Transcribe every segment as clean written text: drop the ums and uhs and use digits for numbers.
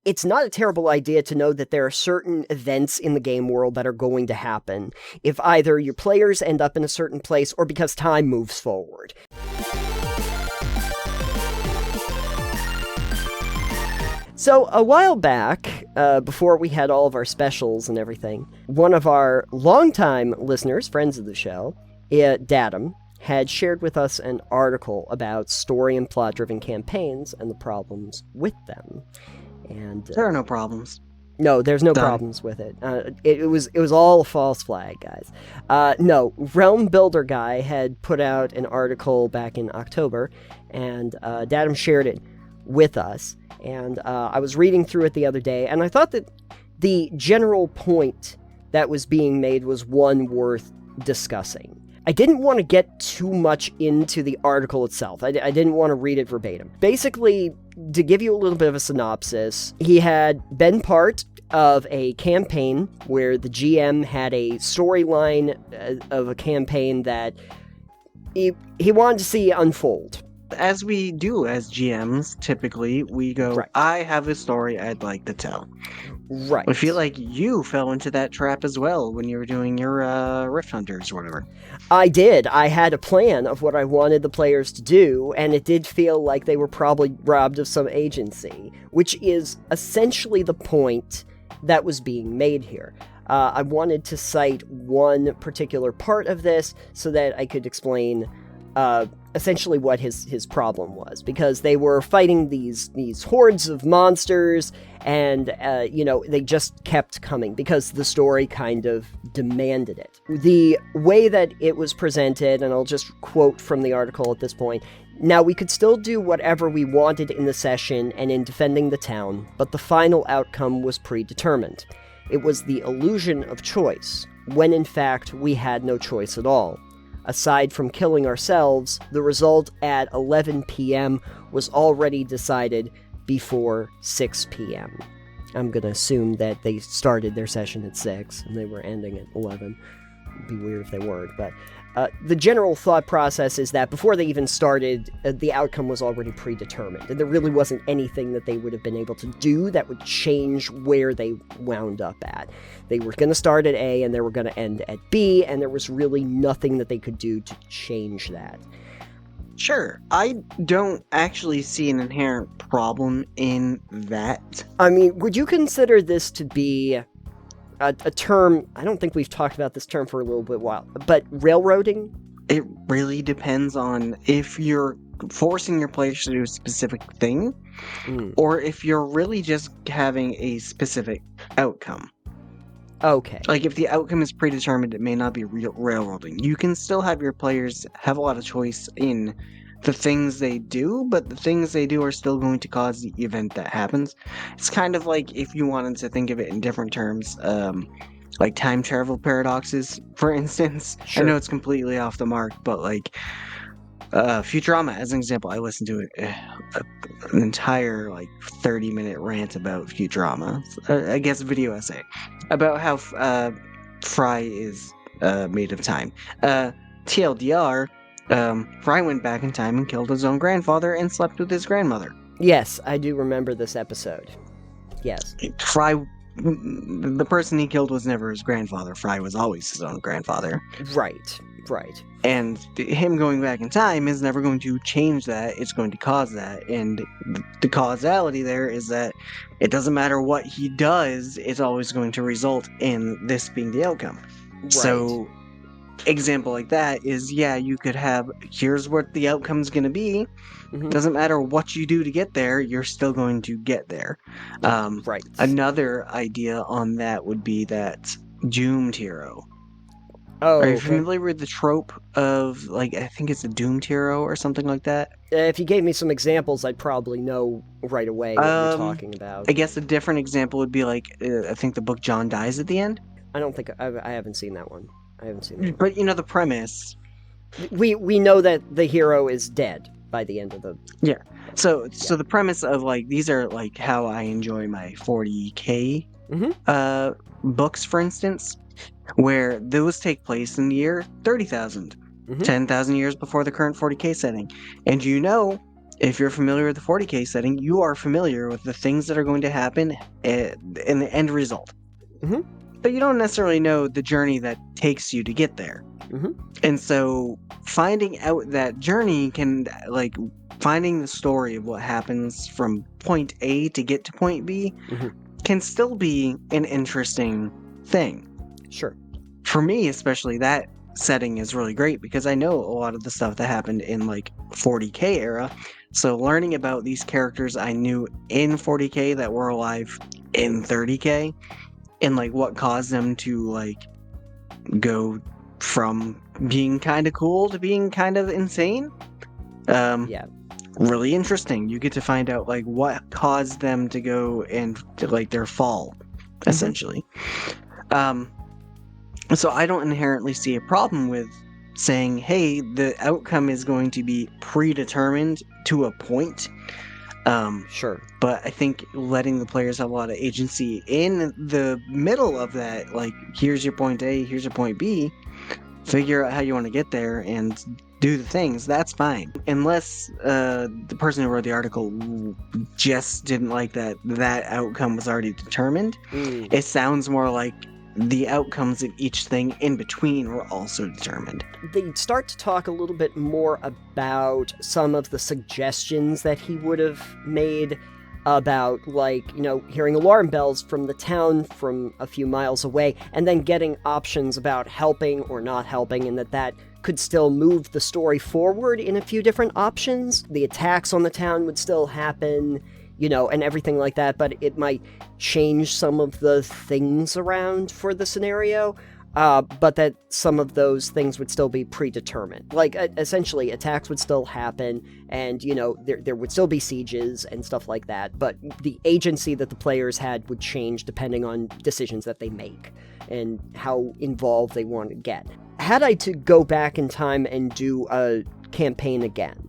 it's not a terrible idea to know that there are certain events in the game world that are going to happen if either your players end up in a certain place or because time moves forward. So, a while back, before we had all of our specials and everything, one of our longtime listeners, friends of the show, Datum, had shared with us an article about story and plot-driven campaigns and the problems with them. And there are no problems. No, there's no problems with it. It was all a false flag, guys. No, Realm Builder Guy had put out an article back in October, and Datum shared it with us. And I was reading through it the other day, and I thought that the general point that was being made was one worth discussing. I didn't want to get too much into the article itself. I didn't want to read it verbatim. Basically, to give you a little bit of a synopsis, he had been part of a campaign where the GM had a storyline of a campaign that he wanted to see unfold. As we do as GMs, typically, we go, right. I have a story I'd like to tell. Right. I feel like you fell into that trap as well when you were doing your Rift Hunters or whatever. I did. I had a plan of what I wanted the players to do, and it did feel like they were probably robbed of some agency, which is essentially the point that was being made here. I wanted to cite one particular part of this so that I could explain essentially what his problem was, because they were fighting these hordes of monsters, and they just kept coming because the story kind of demanded it. The way that it was presented, and I'll just quote from the article at this point, "Now we could still do whatever we wanted in the session and in defending the town, but the final outcome was predetermined. It was the illusion of choice, when in fact we had no choice at all. Aside from killing ourselves, the result at 11 p.m. was already decided before 6 p.m. I'm going to assume that they started their session at 6 and they were ending at 11. It'd be weird if they weren't, but the general thought process is that before they even started, the outcome was already predetermined, and there really wasn't anything that they would have been able to do that would change where they wound up at. They were going to start at A, and they were going to end at B, and there was really nothing that they could do to change that. Sure, I don't actually see an inherent problem in that. I mean, would you consider this to be a term? I don't think we've talked about this term for a little bit while, but railroading? It really depends on if you're forcing your players to do a specific thing, or if you're really just having a specific outcome. Okay. Like, if the outcome is predetermined, it may not be railroading. You can still have your players have a lot of choice in the things they do, but the things they do are still going to cause the event that happens. It's kind of like, if you wanted to think of it in different terms, like time travel paradoxes, for instance. Sure. I know it's completely off the mark, but like Futurama, as an example, I listened to an entire 30-minute rant about Futurama. I guess video essay about how Fry is made of time. TLDR. Fry went back in time and killed his own grandfather and slept with his grandmother. Yes, I do remember this episode. Yes. Fry, the person he killed was never his grandfather. Fry was always his own grandfather. Right. And him going back in time is never going to change that. It's going to cause that. And the causality there is that it doesn't matter what he does, it's always going to result in this being the outcome. Right. So, example like that is, you could have, here's what the outcome's going to be. Mm-hmm. Doesn't matter what you do to get there, you're still going to get there. Right. Another idea on that would be that doomed hero. Oh, are you familiar with the trope of, I think it's a doomed hero or something like that? If you gave me some examples, I'd probably know right away what you're talking about. I guess a different example would be I think the book John Dies at the end. I don't think I haven't seen that one. But you know the premise. We know that the hero is dead by the end of the... Yeah. So the premise of these are how I enjoy my 40K books, for instance, where those take place in the year 30,000, 10,000 years before the current 40K setting. And If you're familiar with the 40K setting, you are familiar with the things that are going to happen in the end result. Mm-hmm. But you don't necessarily know the journey that takes you to get there. Mm-hmm. And so finding out that journey can, like, finding the story of what happens from point A to get to point B Mm-hmm. can still be an interesting thing. Sure. For me, especially, that setting is really great because I know a lot of the stuff that happened in like 40K era. So learning about these characters I knew in 40K that were alive in 30K and like what caused them to like go from being kind of cool to being kind of insane. Yeah. Really interesting. You get to find out like what caused them to go and to like their fall, essentially. So I don't inherently see a problem with saying, hey, the outcome is going to be predetermined to a point. Sure. But I think letting the players have a lot of agency in the middle of that, like, here's your point A, here's your point B, figure out how you want to get there and do the things, that's fine. Unless the person who wrote the article just didn't like that outcome was already determined. It sounds more like the outcomes of each thing in between were also determined. They start to talk a little bit more about some of the suggestions that he would have made about, like, you know, hearing alarm bells from the town from a few miles away, and then getting options about helping or not helping, and that could still move the story forward in a few different options. The attacks on the town would still happen, you know, and everything like that, but it might change some of the things around for the scenario, but that some of those things would still be predetermined. Like, essentially, attacks would still happen, and, you know, there would still be sieges and stuff like that, but the agency that the players had would change depending on decisions that they make and how involved they want to get. Had I to go back in time and do a campaign again,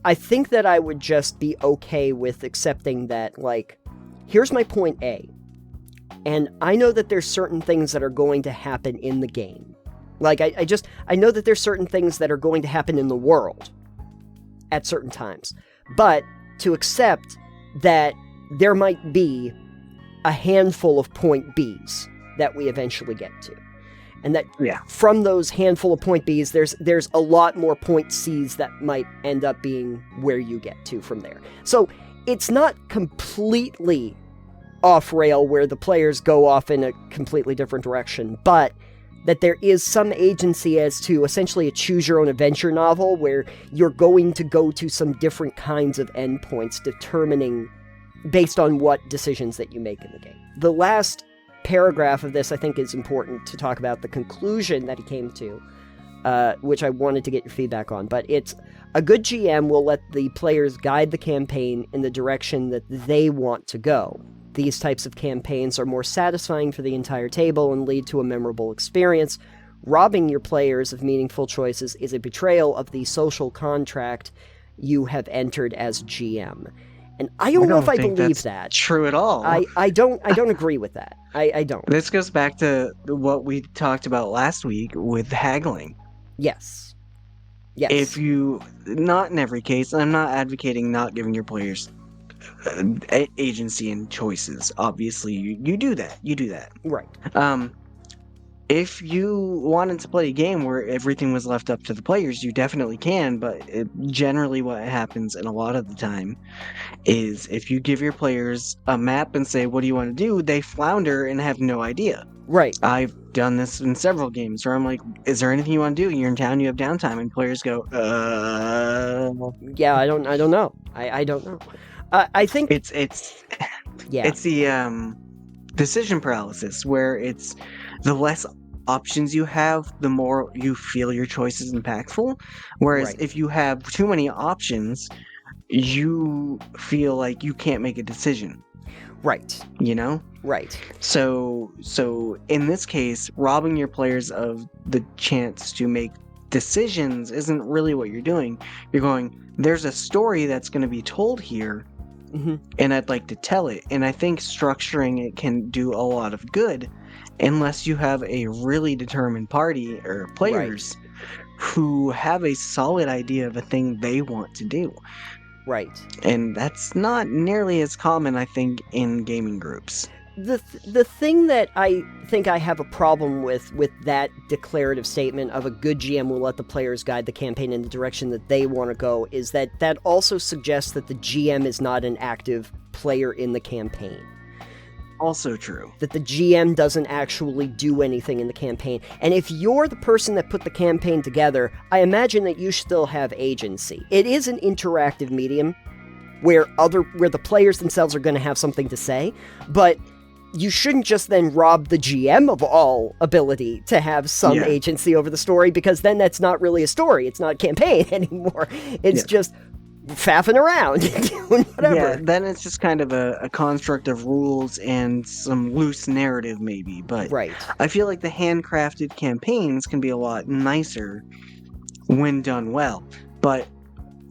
I think that I would just be okay with accepting that, like, here's my point A, and I know that there's certain things that are going to happen in the game. Like, I know that there's certain things that are going to happen in the world at certain times, but to accept that there might be a handful of point Bs that we eventually get to. And that from those handful of point Bs, there's a lot more point Cs that might end up being where you get to from there. So it's not completely off rail where the players go off in a completely different direction, but that there is some agency as to essentially a choose-your-own-adventure novel where you're going to go to some different kinds of endpoints determining based on what decisions that you make in the game. The last paragraph of this, I think, is important to talk about the conclusion that he came to, which I wanted to get your feedback on. But it's, a good GM will let the players guide the campaign in the direction that they want to go. These types of campaigns are more satisfying for the entire table and lead to a memorable experience. Robbing your players of meaningful choices is a betrayal of the social contract you have entered as GM. And I don't know if I believe that. True at all. I don't agree with that. I don't. This goes back to what we talked about last week with haggling. Yes. Yes. If you, not in every case, I'm not advocating not giving your players agency and choices. Obviously, you do that. You do that. Right. If you wanted to play a game where everything was left up to the players, you definitely can, but generally what happens, and a lot of the time, is if you give your players a map and say, what do you want to do, they flounder and have no idea. Right. I've done this in several games where I'm like, is there anything you want to do? You're in town, you have downtime, and players go, Yeah, I don't know. I don't know. I think... It's the decision paralysis, where it's the less options you have, the more you feel your choice is impactful. Whereas if you have too many options, you feel like you can't make a decision. Right. You know? Right. So in this case, robbing your players of the chance to make decisions isn't really what you're doing. You're going, there's a story that's going to be told here, and I'd like to tell it. And I think structuring it can do a lot of good, unless you have a really determined party or players who have a solid idea of a thing they want to do. Right. And that's not nearly as common, I think, in gaming groups. The thing that I think I have a problem with that declarative statement of a good GM will let the players guide the campaign in the direction that they want to go is that also suggests that the GM is not an active player in the campaign. Also true. That the GM doesn't actually do anything in the campaign. And if you're the person that put the campaign together, I imagine that you still have agency. It is an interactive medium where the players themselves are going to have something to say, but you shouldn't just then rob the GM of all ability to have some agency over the story, because then that's not really a story. It's not a campaign anymore. It's just faffing around, doing whatever. Yeah, then it's just kind of a construct of rules and some loose narrative, maybe. But right. I feel like the handcrafted campaigns can be a lot nicer when done well. But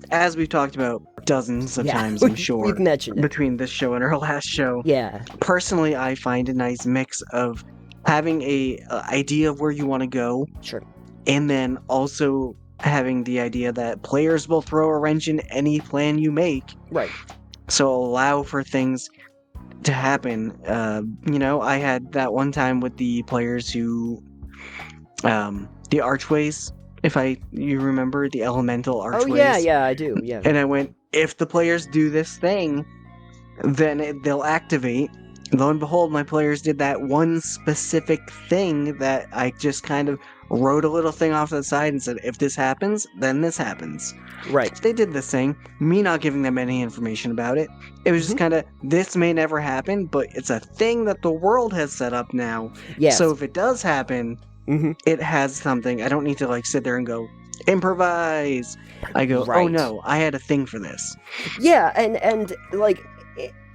as we've talked about dozens of times, I'm sure, we've mentioned it between this show and our last show. Yeah. Personally, I find a nice mix of having a idea of where you want to go. Sure. And then also having the idea that players will throw a wrench in any plan you make. Right. So allow for things to happen. I had that one time with the players who, the archways, you remember the elemental archways. Oh yeah, I do, yeah. And I went, if the players do this thing, then they'll activate. Lo and behold, my players did that one specific thing that I just kind of wrote a little thing off to the side and said, if this happens, then this happens. Right. They did this thing, me not giving them any information about it. It was just kind of, this may never happen, but it's a thing that the world has set up now. Yes. So if it does happen, it has something. I don't need to sit there and go, improvise. I go, oh no, I had a thing for this. Yeah, and like,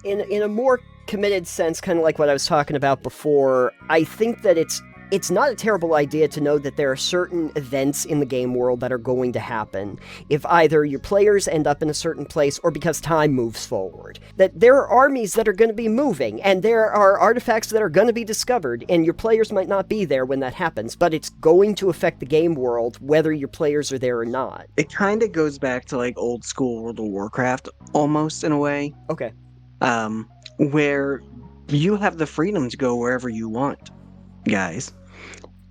in a more committed sense, kind of like what I was talking about before, I think that it's not a terrible idea to know that there are certain events in the game world that are going to happen if either your players end up in a certain place or because time moves forward. That there are armies that are going to be moving, and there are artifacts that are going to be discovered, and your players might not be there when that happens, but it's going to affect the game world whether your players are there or not. It kind of goes back to old school World of Warcraft, almost, in a way. Okay. Where you have the freedom to go wherever you want, guys.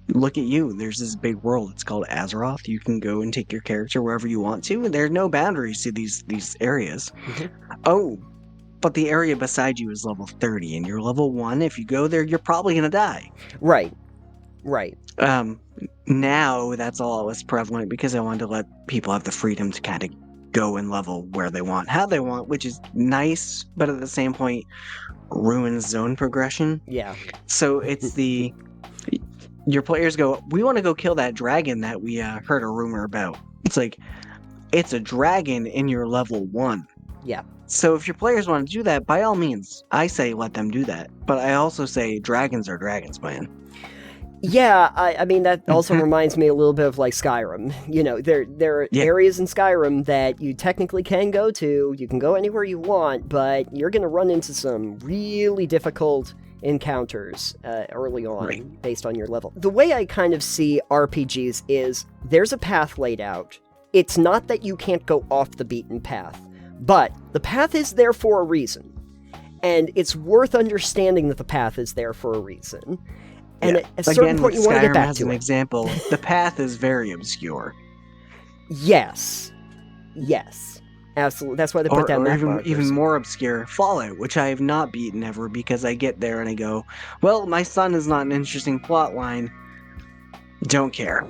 Look at you. There's this big world. It's called Azeroth. You can go and take your character wherever you want to. And there are no boundaries to these areas. Oh, but the area beside you is level 30, and you're level 1. If you go there, you're probably going to die. Right. Now, that's all less prevalent because I wanted to let people have the freedom to kind of go and level where they want, how they want, which is nice, but at the same point, ruins zone progression. Yeah. So it's your players go, we want to go kill that dragon that we heard a rumor about. It's like, it's a dragon in your level 1. Yeah. So if your players want to do that, by all means, I say let them do that. But I also say dragons are dragons, man. Yeah, I mean, that also reminds me a little bit of Skyrim. There are areas in Skyrim that you technically can go to. You can go anywhere you want, but you're going to run into some really difficult encounters early on based on your level. The way I kind of see RPGs is there's a path laid out. It's not that you can't go off the beaten path, but the path is there for a reason. And it's worth understanding that the path is there for a reason. And at a certain point, you want to get back to it. As an example, the path is very obscure. Yes, absolutely. That's why they put down that even more obscure, Fallout, which I have not beaten ever because I get there and I go, well, my son is not an interesting plot line. Don't care.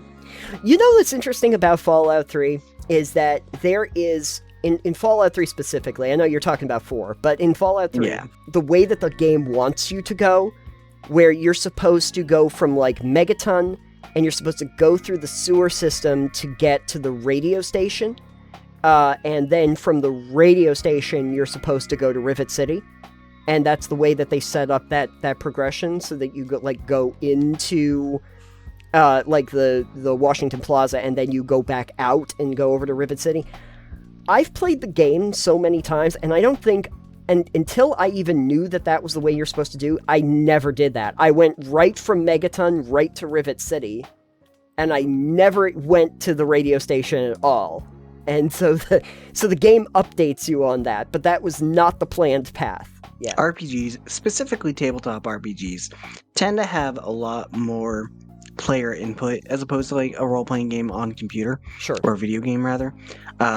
You know what's interesting about Fallout 3 is that there is, in Fallout 3 specifically, I know you're talking about 4, but in Fallout 3, the way that the game wants you to go, where you're supposed to go from Megaton, and you're supposed to go through the sewer system to get to the radio station, and then from the radio station you're supposed to go to Rivet City, and that's the way that they set up that progression, so that you go into the Washington Plaza, and then you go back out and go over to Rivet City. I've played the game so many times, and I don't think, and until I even knew that was the way you're supposed to do, I never did that. I went right from Megaton right to Rivet City, and I never went to the radio station at all. And so the game updates you on that, but that was not the planned path. Yeah. RPGs, specifically tabletop RPGs, tend to have a lot more player input as opposed to like a role-playing game on computer. Sure. Or a video game rather,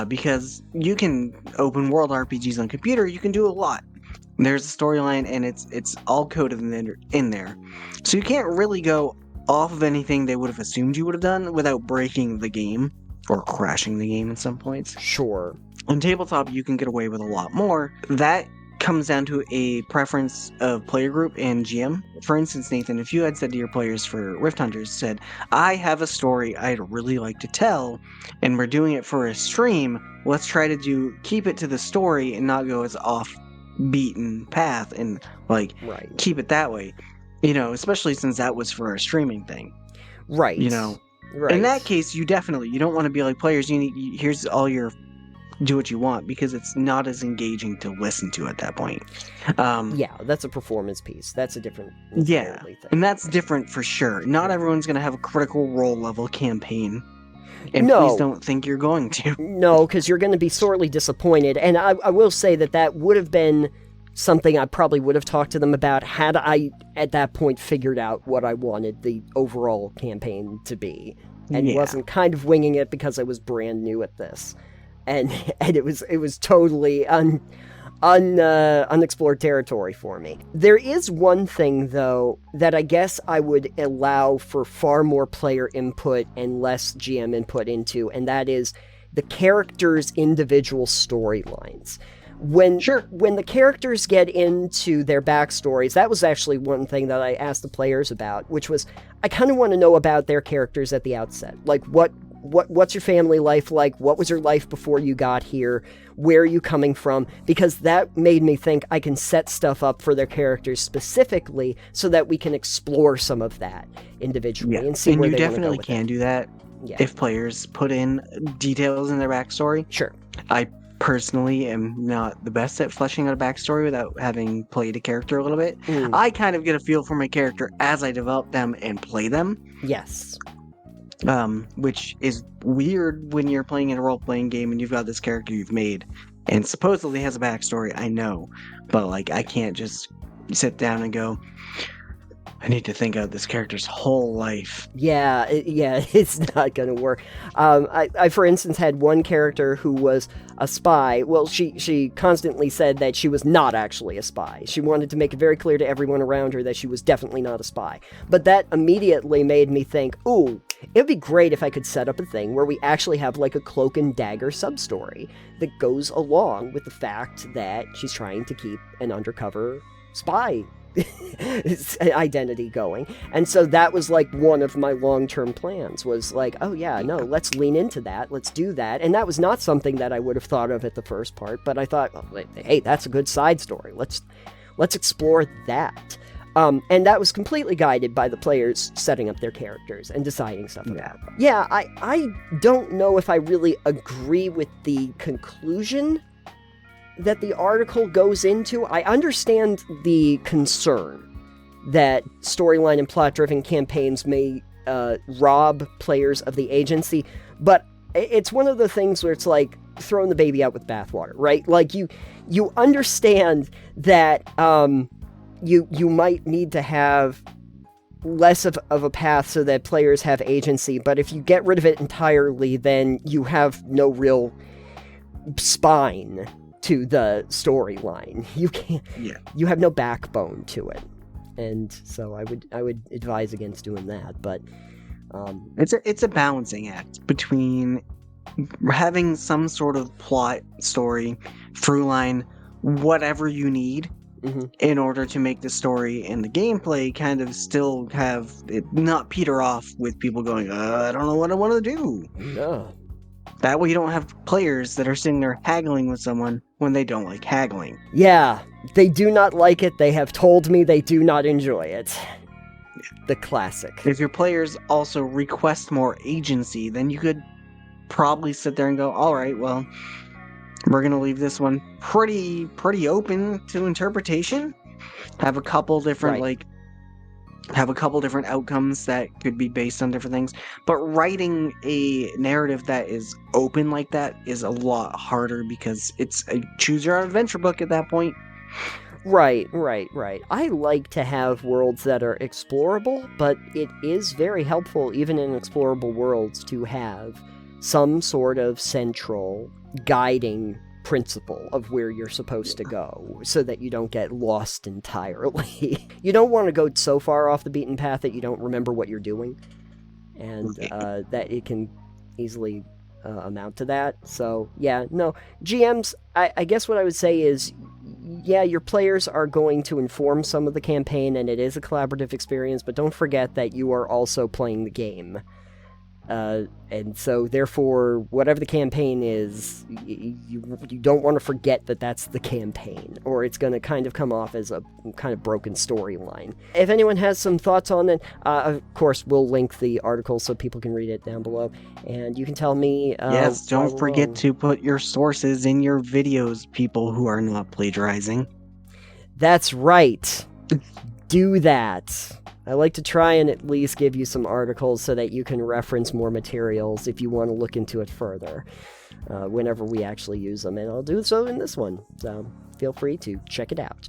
because you can open world RPGs on computer, you can do a lot. There's a storyline and it's all coded in there, so you can't really go off of anything they would have assumed you would have done without breaking the game or crashing the game at some points. Sure. On tabletop, you can get away with a lot more. That comes down to a preference of player group and GM. For instance, Nathan, if you had said to your players for Rift Hunters, said, I have a story I'd really like to tell, and we're doing it for a stream, let's try to keep it to the story and not go as off beaten path and right. keep it that way. Especially since that was for a streaming thing. Right. Right. In that case, you don't want to be like, players, here's all your do what you want, because it's not as engaging to listen to at that point. Yeah, that's a performance piece. That's a different thing. And that's different for sure. Not everyone's going to have a critical role level campaign. And please don't think you're going to. No, because you're going to be sorely disappointed. And I will say that would have been something I probably would have talked to them about had I, at that point, figured out what I wanted the overall campaign to be. And wasn't kind of winging it because I was brand new at this. And it was totally unexplored territory for me. There is one thing, though, that I guess I would allow for far more player input and less GM input into, and that is the characters' individual storylines. When the characters get into their backstories, that was actually one thing that I asked the players about, which was, I kind of want to know about their characters at the outset. Like, what's your family life like? What was your life before you got here? Where are you coming from? Because that made me think I can set stuff up for their characters specifically so that we can explore some of that individually and see where they want to go with it. And you definitely can do that if players put in details in their backstory. Sure. I personally am not the best at fleshing out a backstory without having played a character a little bit. I kind of get a feel for my character as I develop them and play them. Yes. Which is weird when you're playing in a role-playing game and you've got this character you've made and supposedly has a backstory, I know, but like I can't just sit down and go, I need to think out this character's whole life. Yeah, it's not gonna work. I, for instance, had one character who was a spy. Well, she constantly said that she was not actually a spy. She wanted to make it very clear to everyone around her that she was definitely not a spy. But that immediately made me think, ooh, it'd be great if I could set up a thing where we actually have like a cloak and dagger sub-story that goes along with the fact that she's trying to keep an undercover spy identity going. And so that was like one of my long-term plans, was like, oh yeah, no, let's lean into that, let's do that. And that was not something that I would have thought of at the first part, but I thought, oh, hey, that's a good side story, let's explore that. And that was completely guided by the players setting up their characters and deciding stuff about them. Yeah, I don't know if I really agree with the conclusion that the article goes into. I understand the concern that storyline and plot-driven campaigns may rob players of the agency, but it's one of the things where it's like throwing the baby out with bathwater, right? Like you understand that you might need to have less of a path so that players have agency, but if you get rid of it entirely, then you have no real spine to the storyline. You can't. Yeah. You have no backbone to it, and so I would advise against doing that. But it's a balancing act between having some sort of plot, story, through line, whatever you need, in order to make the story and the gameplay kind of still have it not peter off with people going, I don't know what I want to do. No. That way you don't have players that are sitting there haggling with someone when they don't like haggling. Yeah, they do not like it. They have told me they do not enjoy it. The classic. If your players also request more agency, then you could probably sit there and go, all right, well, we're going to leave this one pretty open to interpretation. Have a couple different, have a couple different outcomes that could be based on different things. But writing a narrative that is open like that is a lot harder because it's a choose your own adventure book at that point. Right. I like to have worlds that are explorable, but it is very helpful, even in explorable worlds, to have some sort of central guiding principle of where you're supposed to go so that you don't get lost entirely. You don't want to go so far off the beaten path that you don't remember what you're doing, and that it can easily amount to that. So, yeah, no. GMs, I guess what I would say is, yeah, your players are going to inform some of the campaign, and it is a collaborative experience, but don't forget that you are also playing the game. And so, therefore, whatever the campaign is, you don't want to forget that that's the campaign, or it's going to kind of come off as a kind of broken storyline. If anyone has some thoughts on it, of course, we'll link the article so people can read it down below, and you can tell me. Yes, don't forget to put your sources in your videos, people who are not plagiarizing. That's right. Do that. I like to try and at least give you some articles so that you can reference more materials if you want to look into it further whenever we actually use them. And I'll do so in this one. So feel free to check it out.